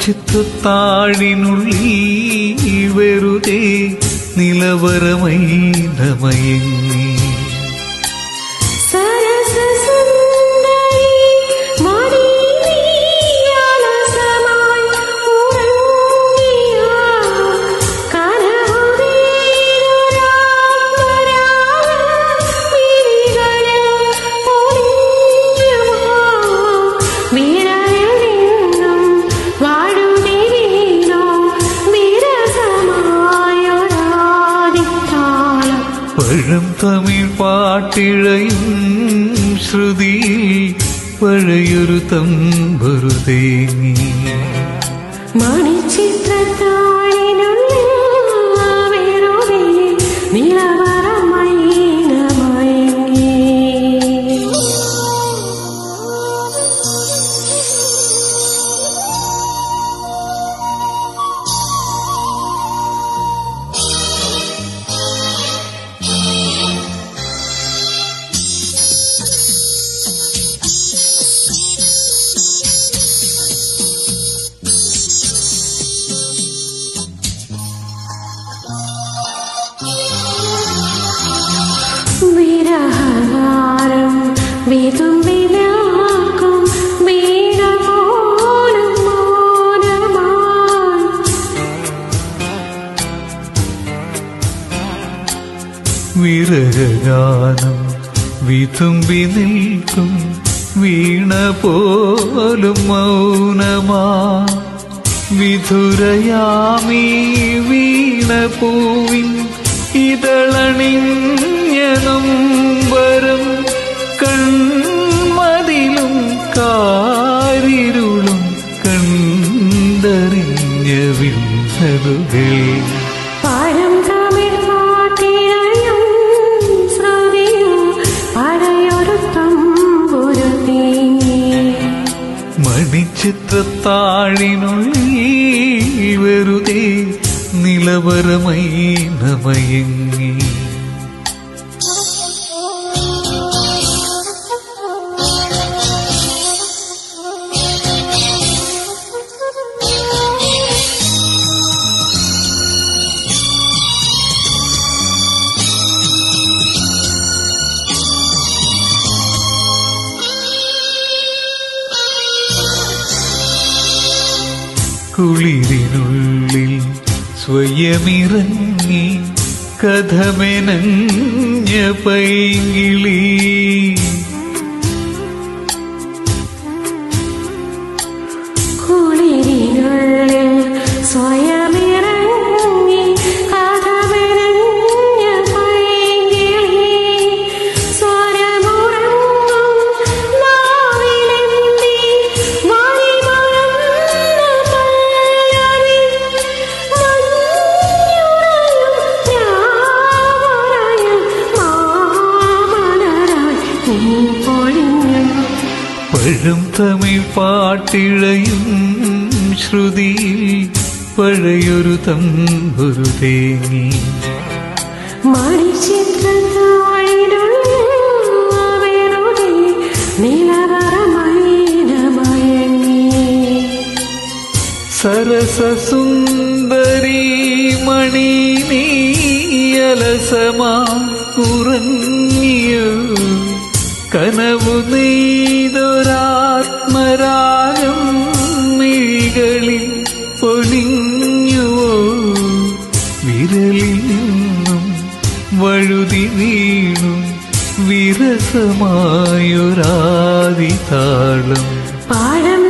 മണിച്ചിത്രത്താഴിനുള്ളിൽ വെറുതെ നിലവറമൈനമയങ്ങി പഴം തമിഴ് പാട്ടിഴയും ശ്രുതിയിൽ പഴയൊരു തമ്പുരു തേങ്ങി മണിച്ചിത്രത്താഴിനുള്ളിൽ വെറുതെ നിലവറമൈനമയങ്ങി. വിരഹകാരം വിതുമ്പിലാക്കും വീണ പോലും മൗനമായി. വിരഹഗാനം വിതുമ്പി നിൽക്കും വീണ പോലും മൗനമാ വിധുരയാമീ വീണ പൂവിൻ ഇതളണിഞ്ഞതും വരും കൺമതിലും കാരിരുളും കണ്ടറിഞ്ഞ വിണ്ണതുകൾ പഴം തമിഴ് പാട്ടിഴയും ശ്രുതിയും പഴയൊരു തമ്പുരു തേങ്ങി. മണിച്ചിത്രത്താഴിനുള്ളിൽ വെറുതെ നിലവറമൈനമയങ്ങി കുളിരിനുള്ളിൽ സ്വയമിറങ്ങി കഥമെനഞ്ഞ പൈങ്കിളി കുളിരിനുള്ളിൽ സ്വയമിറങ്ങി കഥമെനഞ്ഞ പൈങ്കിളി സ്വരമുറങ്ങും നാവിലെന്തി വഴിമറന്ന പല്ലവി മഞ്ഞുറയും രാവറയും മാമലരായി നീ പൊഴിഞ്ഞു. പഴം തമിഴ് പാട്ടിഴയും ശ്രുതിയിൽ പഴയൊരു തമ്പുരു തേങ്ങി മണിച്ചിത്രത്താഴിനുള്ളിൽ വെറുതെ നിലവറമൈനമയങ്ങി. സരസസുന്ദരി മണി നീയലസമാ ഉറങ്ങിയോ കനവു നെയ്തൊരാത്മരാഗം മിഴികളിൽ പൊലിഞ്ഞുവോ വിരലിൽ നിന്നും വഴുതി വീണു വിരസമായൊരാദിതാളം പഴം